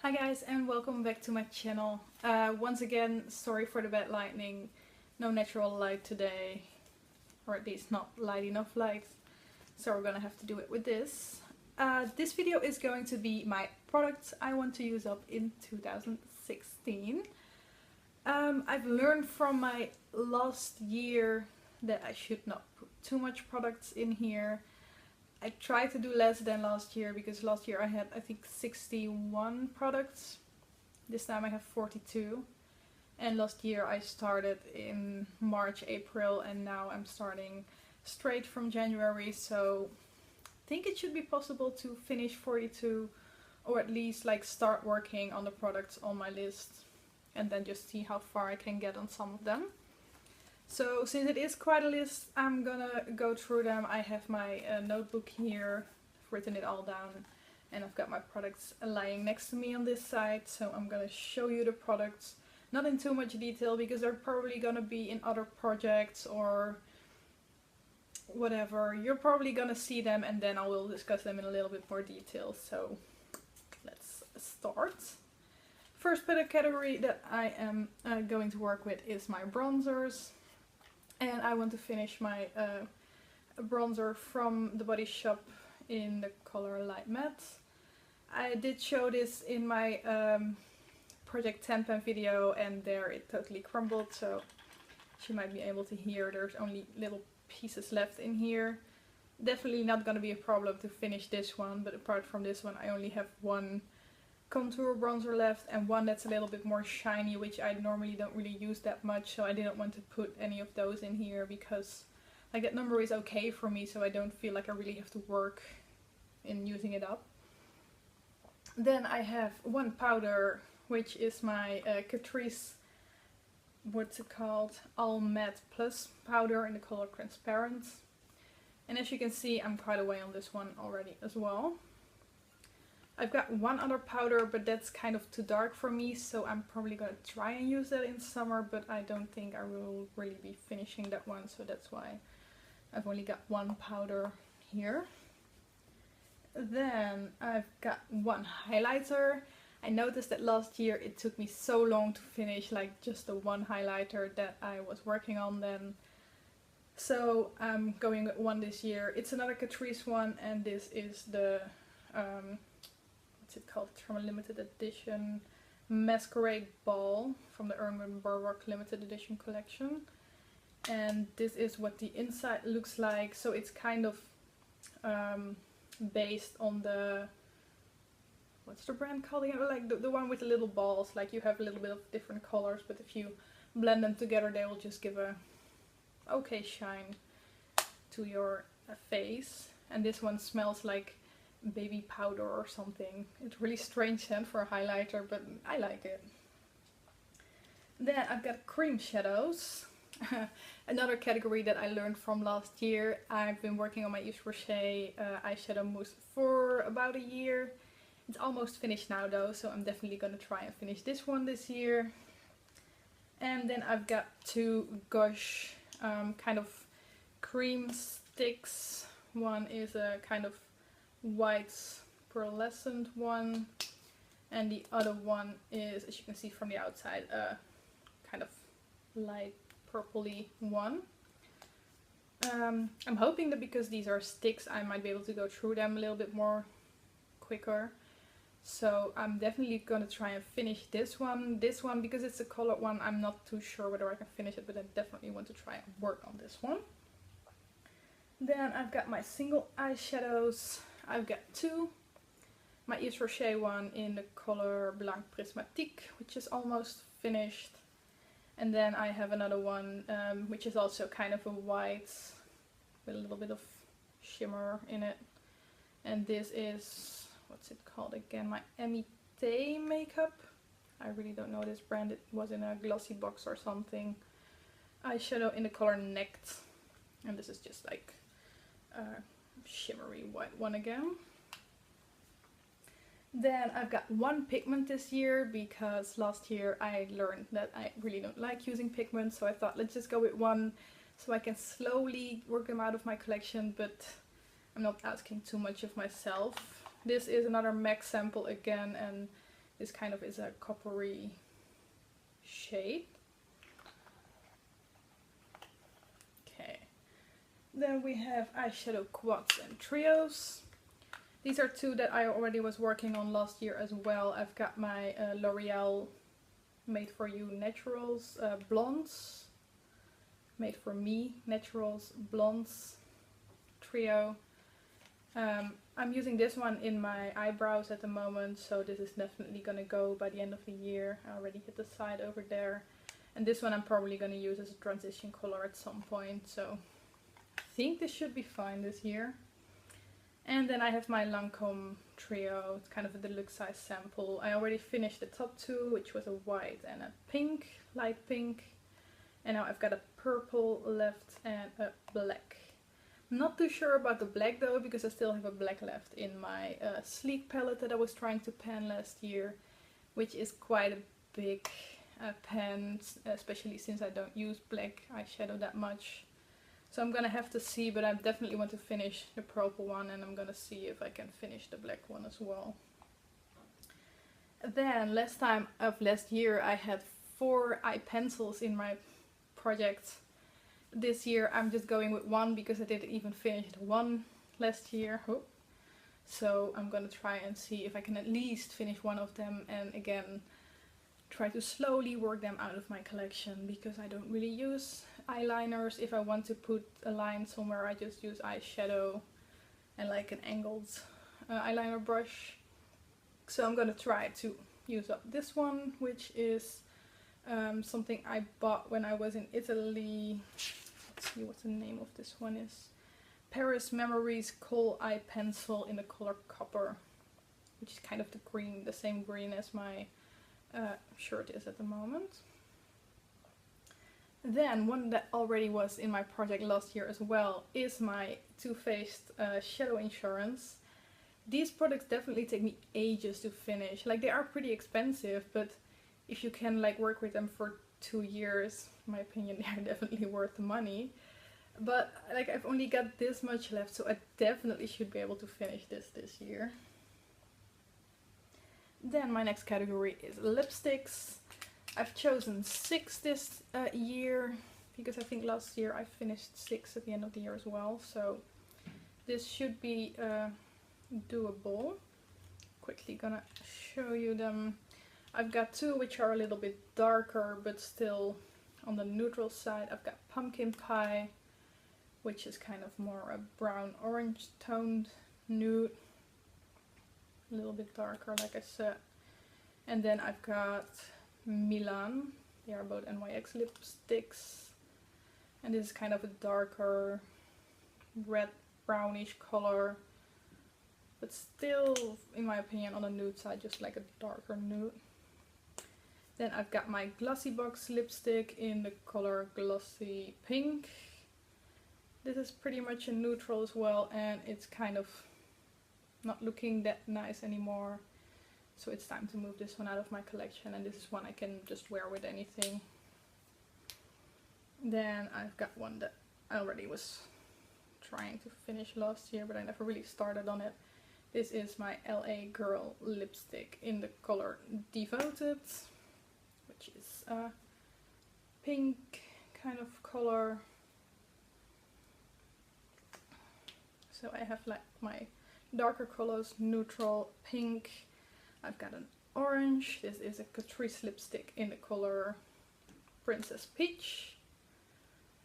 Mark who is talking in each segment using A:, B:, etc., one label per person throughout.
A: Hi guys, and welcome back to my channel. Once again, sorry for the bad lighting. No natural light today, or at least not light enough light, so we're gonna have to do it with this. This video is going to be my products I want to use up in 2016. I've learned from my last year that I should not put too much products in here. I tried to do less than last year because last year I had, I think, 61 products. This time I have 42. And last year I started in March, April, and now I'm starting straight from January. So I think it should be possible to finish 42, or at least like start working on the products on my list and then just see how far I can get on some of them. So since it is quite a list, I'm gonna go through them. I have my notebook here, I've written it all down, and I've got my products lying next to me on this side. So I'm gonna show you the products, not in too much detail because they're probably gonna be in other projects or whatever. You're probably gonna see them and then I will discuss them in a little bit more detail. So let's start. First product category that I am going to work with is my bronzers. And I want to finish my bronzer from the Body Shop in the color Light Matte. I did show this in my Project 10 pen video and there it totally crumbled, so you might be able to hear there's only little pieces left in here. Definitely not going to be a problem to finish this one, but apart from this one I only have one contour bronzer left and one that's a little bit more shiny, which I normally don't really use that much, so I didn't want to put any of those in here because like that number is okay for me, so I don't feel like I really have to work in using it up. Then I have one powder, which is my Catrice, what's it called, All Matte Plus powder in the color Transparent. And as you can see, I'm quite away on this one already as well. I've got one other powder, but that's kind of too dark for me, so I'm probably going to try and use that in summer, but I don't think I will really be finishing that one, so that's why I've only got one powder here. Then I've got one highlighter. I noticed that last year it took me so long to finish like just the one highlighter that I was working on then. So I'm going with one this year. It's another Catrice one, and this is the what's it called? It's from a limited edition Masquerade Ball from the Erwin Burrock limited edition collection. And this is what the inside looks like. So it's kind of based on the, what's the brand called again? Like the one with the little balls. Like you have a little bit of different colors, but if you blend them together they will just give a okay shine to your face. And this one smells like baby powder or something. It's really strange scent for a highlighter, but I like it. Then I've got cream shadows. Another category that I learned from last year. I've been working on my Yves Rocher eyeshadow mousse for about a year. It's almost finished now though, so I'm definitely gonna try and finish this one this year. And then I've got two Gosh kind of cream sticks. One is a kind of white pearlescent one, and the other one is, as you can see from the outside, a kind of light purpley one. I'm hoping that because these are sticks I might be able to go through them a little bit more quicker, so I'm definitely going to try and finish this one. This one, because it's a colored one, I'm not too sure whether I can finish it, but I definitely want to try and work on this one. Then I've got my single eyeshadows. I've got two. My Yves Rocher one in the color Blanc Prismatique, which is almost finished. And then I have another one, which is also kind of a white with a little bit of shimmer in it. And this is, what's it called again? My Emite makeup. I really don't know this brand. It was in a glossy box or something. Eyeshadow in the color Nect. And this is just like shimmery white one again. Then I've got one pigment this year because last year I learned that I really don't like using pigment, so I thought let's just go with one so I can slowly work them out of my collection, but I'm not asking too much of myself. This is another MAC sample again, and This kind of is a coppery shade. Okay. Then we have eyeshadow quads and trios. These are two that I already was working on last year as well. I've got my L'Oreal Made For You Naturals Blondes. Made For Me Naturals Blondes trio. I'm using this one in my eyebrows at the moment, so this is definitely gonna go by the end of the year. I already hit the side over there. And this one I'm probably gonna use as a transition color at some point, so I think this should be fine this year. And then I have my Lancome trio. It's kind of a deluxe size sample. I already finished the top two, which was a white and a pink, light pink. And now I've got a purple left and a black. Not too sure about the black though, because I still have a black left in my sleek palette that I was trying to pan last year, which is quite a big pan, especially since I don't use black eyeshadow that much. So I'm gonna have to see, but I definitely want to finish the purple one, and I'm gonna see if I can finish the black one as well. Then last year I had 4 eye pencils in my project. This year I'm just going with one because I didn't even finish the one last year. Oh. So I'm gonna try and see if I can at least finish one of them, and again try to slowly work them out of my collection, because I don't really use eyeliners. If I want to put a line somewhere, I just use eyeshadow and like an angled eyeliner brush. So I'm gonna try to use up this one, which is something I bought when I was in Italy. Let's see what the name of this one is. Paris Memories Kohl Eye Pencil in the color Copper, which is kind of the green, the same green as my shirt is at the moment. Then one that already was in my project last year as well is my Too Faced Shadow Insurance. These products definitely take me ages to finish. Like, they are pretty expensive, but if you can like work with them for 2 years, in my opinion, they are definitely worth the money. But like, I've only got this much left, so I definitely should be able to finish this year. Then my next category is lipsticks. I've chosen 6 this year, because I think last year I finished 6 at the end of the year as well, so this should be doable. Quickly gonna show you them. I've got 2 which are a little bit darker but still on the neutral side. I've got Pumpkin Pie, which is kind of more a brown orange toned nude, a little bit darker like I said. And then I've got Milan. They are both NYX lipsticks, and this is kind of a darker red brownish color, but still in my opinion on the nude side, just like a darker nude. Then I've got my Glossy Box lipstick in the color Glossy Pink. This is pretty much a neutral as well, and it's kind of not looking that nice anymore. So it's time to move this one out of my collection, and this is one I can just wear with anything. Then I've got one that I already was trying to finish last year, but I never really started on it. This is my LA Girl lipstick in the color Devoted, which is a pink kind of color. So I have like my darker colors, neutral, pink. I've got an orange. This is a Catrice lipstick in the color Princess Peach,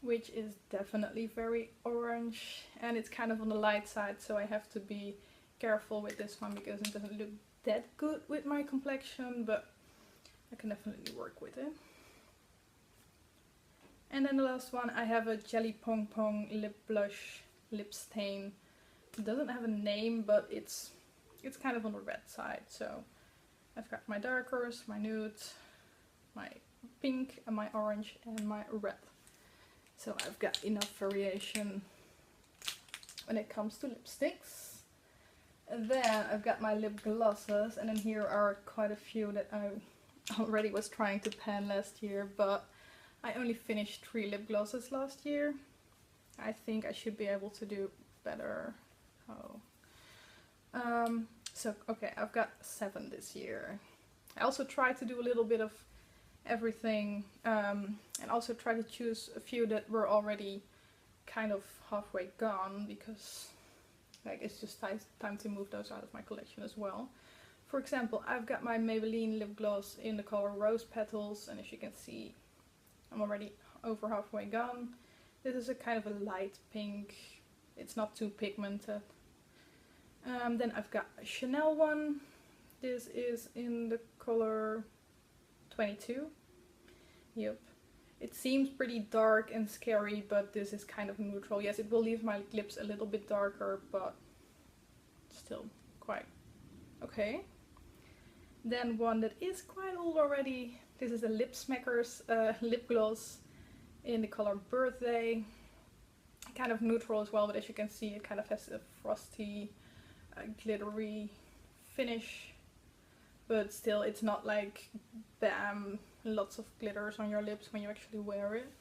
A: which is definitely very orange, and it's kind of on the light side, so I have to be careful with this one because it doesn't look that good with my complexion, but I can definitely work with it. And then the last one, I have a Jelly Pong Pong lip blush lip stain. It doesn't have a name, but it's kind of on the red side. So I've got my darkers, my nudes, my pink and my orange and my red. So I've got enough variation when it comes to lipsticks. And then I've got my lip glosses, and then here are quite a few that I already was trying to pan last year, but I only finished 3 lip glosses last year. I think I should be able to do better. So okay, I've got 7 this year. I also try to do a little bit of everything, and also try to choose a few that were already kind of halfway gone, because like it's just time to move those out of my collection as well. For example, I've got my Maybelline lip gloss in the color Rose Petals, and as you can see, I'm already over halfway gone. This is a kind of a light pink, it's not too pigmented. Then I've got a Chanel one. This is in the color 22. Yep. It seems pretty dark and scary, but this is kind of neutral. Yes, it will leave my lips a little bit darker, but still quite okay. Then one that is quite old already. This is a Lip Smackers lip gloss in the color Birthday. Kind of neutral as well, but as you can see, it kind of has a frosty, glittery finish. But still, it's not like bam, lots of glitters on your lips when you actually wear it.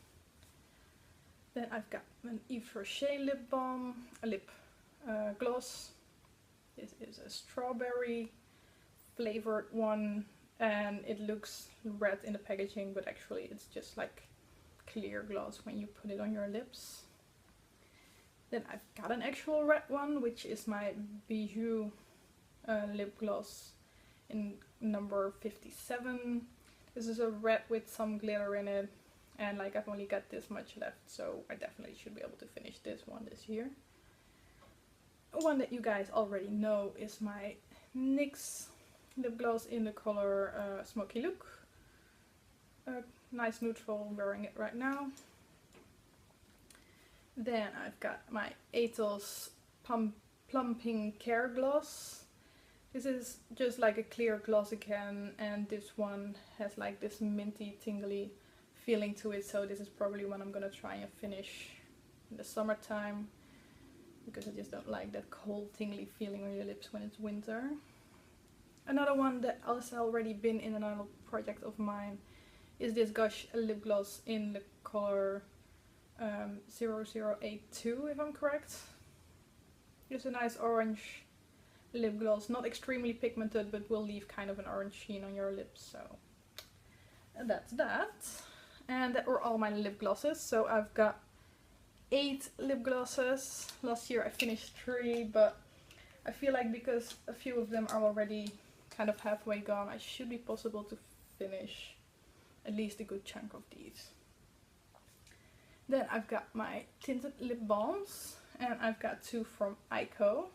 A: Then I've got an Yves Rocher lip balm, a lip gloss. This is a strawberry flavored one, and it looks red in the packaging, but actually it's just like clear gloss when you put it on your lips. Then I've got an actual red one, which is my Bijou lip gloss in number 57. This is a red with some glitter in it, and like I've only got this much left, so I definitely should be able to finish this one this year. One that you guys already know is my NYX lip gloss in the color Smoky Look. Nice neutral, I'm wearing it right now. Then I've got my Atos Plumping Care Gloss. This is just like a clear gloss again, and this one has like this minty tingly feeling to it, so this is probably one I'm gonna try and finish in the summertime, because I just don't like that cold tingly feeling on your lips when it's winter. Another one that has already been in another project of mine is this Gush lip gloss in the color 0082, if I'm correct. Just a nice orange lip gloss, not extremely pigmented, but will leave kind of an orange sheen on your lips, so that's that. And that were all my lip glosses. So I've got 8 lip glosses. Last year I finished 3, but I feel like because a few of them are already kind of halfway gone, I should be possible to finish at least a good chunk of these. Then I've got my tinted lip balms, and I've got 2 from Ico.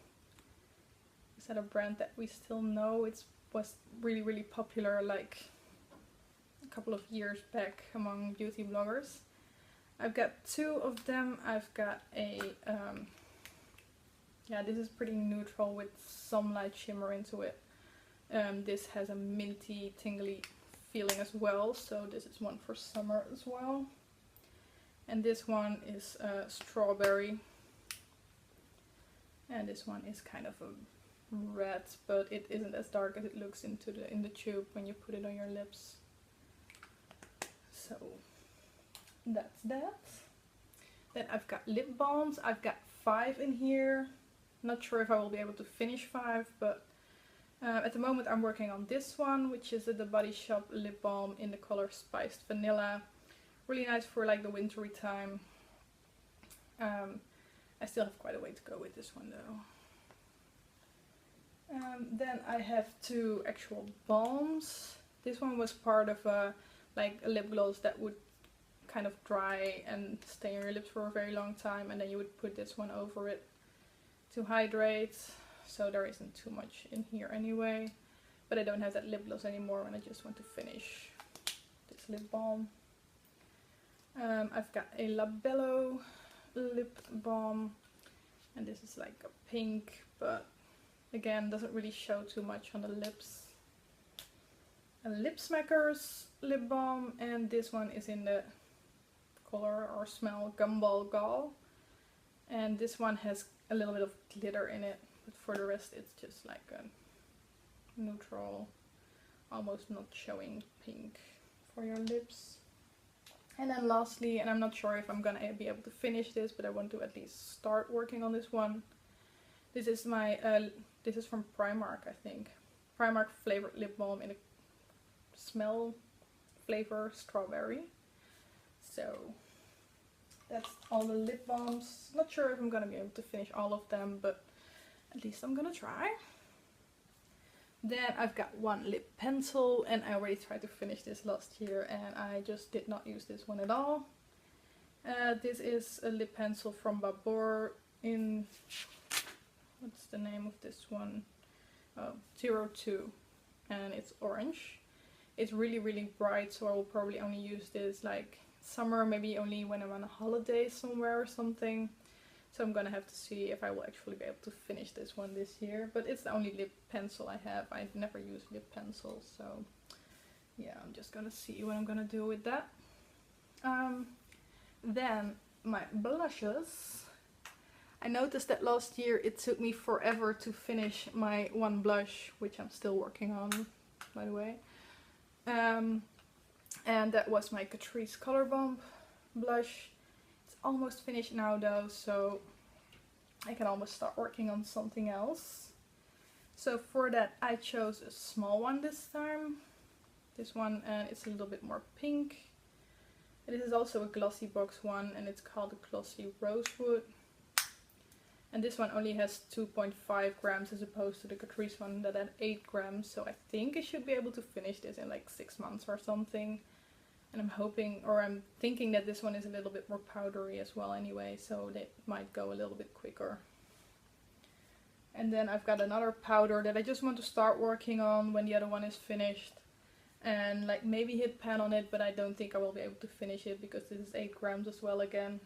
A: Is that a brand that we still know? It was really popular like a couple of years back among beauty bloggers. I've got 2 of them. I've got a yeah, this is pretty neutral with some light shimmer into it. This has a minty tingly feeling as well, so this is one for summer as well. And this one is strawberry, and this one is kind of a red, but it isn't as dark as it looks in the tube when you put it on your lips. So that's that. Then I've got lip balms. I've got 5 in here. Not sure if I will be able to finish 5, but at the moment I'm working on this one, which is the Body Shop lip balm in the color Spiced Vanilla. Really nice for like the wintry time. I still have quite a way to go with this one though. Then I have 2 actual balms. This one was part of a lip gloss that would kind of dry and stay on your lips for a very long time, and then you would put this one over it to hydrate. So there isn't too much in here anyway, but I don't have that lip gloss anymore and I just want to finish this lip balm. I've got a Labello lip balm, and this is like a pink, but again doesn't really show too much on the lips. A Lip Smackers lip balm, and this one is in the color or smell Gumball Gall, and this one has a little bit of glitter in it, but for the rest it's just like a neutral, almost not showing pink for your lips. And then lastly, and I'm not sure if I'm gonna be able to finish this, but I want to at least start working on this one. This is my, this is from Primark, I think. Primark flavored lip balm in the smell flavor strawberry. So that's all the lip balms. Not sure if I'm gonna be able to finish all of them, but at least I'm gonna try. Then I've got one lip pencil, and I already tried to finish this last year and I just did not use this one at all. This is a lip pencil from Babor in, what's the name of this one? Oh, 02, and it's orange. It's really bright, so I will probably only use this like summer, maybe only when I'm on a holiday somewhere or something. So I'm gonna have to see if I will actually be able to finish this one this year. But it's the only lip pencil I have. I've never used lip pencils, so yeah, I'm just gonna see what I'm gonna do with that. Then my blushes. I noticed that last year it took me forever to finish my one blush, which I'm still working on, by the way. And that was my Catrice Color Bomb blush. It's almost finished now though, so I can almost start working on something else. So for that I chose a small one this time. This one, and it's a little bit more pink. This is also a glossy box one, and it's called a Glossy Rosewood. And this one only has 2.5 grams as opposed to the Catrice one that had 8 grams. So I think I should be able to finish this in like 6 months or something. And I'm hoping, or I'm thinking that this one is a little bit more powdery as well anyway, so it might go a little bit quicker. And then I've got another powder that I just want to start working on when the other one is finished. And like maybe hit pan on it, but I don't think I will be able to finish it because this is 8 grams as well again.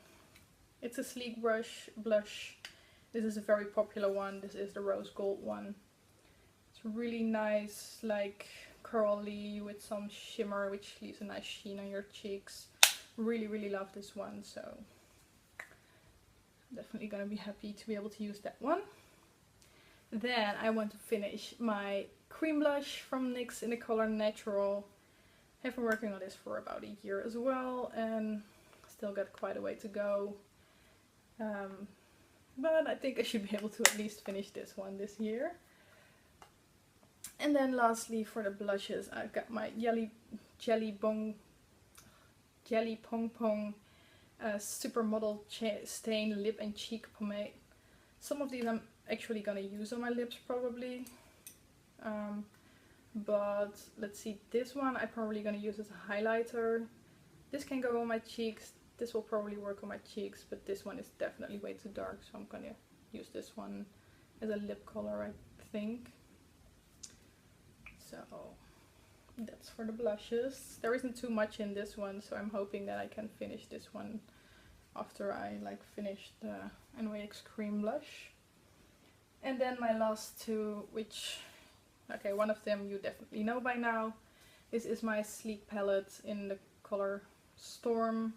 A: It's a sleek blush. This is a very popular one. This is the rose gold one. It's really nice, like curly with some shimmer, which leaves a nice sheen on your cheeks. Really love this one, so I'm definitely gonna be happy to be able to use that one. Then I want to finish my cream blush from NYX in the color Natural. I've been working on this for about a year as well, and still got quite a way to go. But I think I should be able to at least finish this one this year. And then lastly for the blushes, I've got my Jelly Pong Pong Supermodel Stain Lip and Cheek Pomade. Some of these I'm actually gonna use on my lips probably. But let's see, this one I'm probably gonna use as a highlighter. This can go on my cheeks. This will probably work on my cheeks, but this one is definitely way too dark, so I'm gonna use this one as a lip color, I think. So that's for the blushes. There isn't too much in this one, so I'm hoping that I can finish this one after I like finish the NYX cream blush. And then my last two, which, okay, one of them you definitely know by now. This is my sleek palette in the color Storm.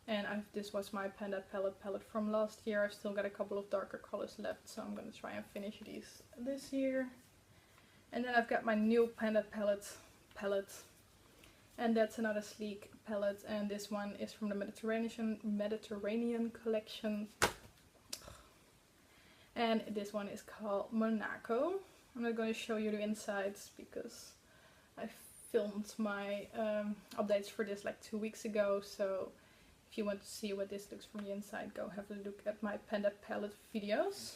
A: And this was my Panda palette from last year. I've still got a couple of darker colors left, so I'm going to try and finish these this year. And then I've got my new Panda palette. And that's another sleek palette. And this one is from the Mediterranean collection. And this one is called Monaco. I'm not going to show you the insides because I filmed my updates for this like 2 weeks ago. So if you want to see what this looks from the inside, go have a look at my Panda palette videos.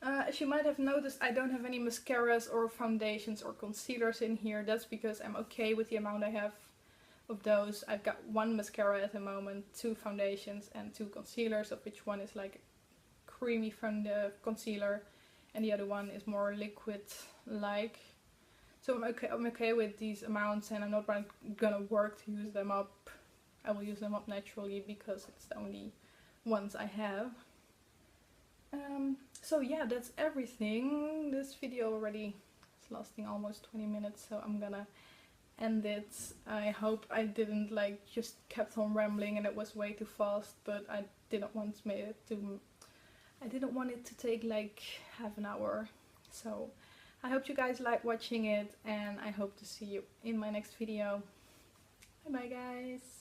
A: As you might have noticed, I don't have any mascaras or foundations or concealers in here. That's because I'm okay with the amount I have of those. I've got one mascara at the moment, 2 foundations and 2 concealers, of which one is like creamy from the concealer and the other one is more liquid like. So I'm okay with these amounts, and I'm not gonna work to use them up. I will use them up naturally because it's the only ones I have. So yeah, that's everything. This video already is lasting almost 20 minutes, so I'm gonna end it. I hope I didn't like just kept on rambling and it was way too fast, but I didn't want it to take like half an hour. So I hope you guys like watching it, and I hope to see you in my next video. Bye bye guys.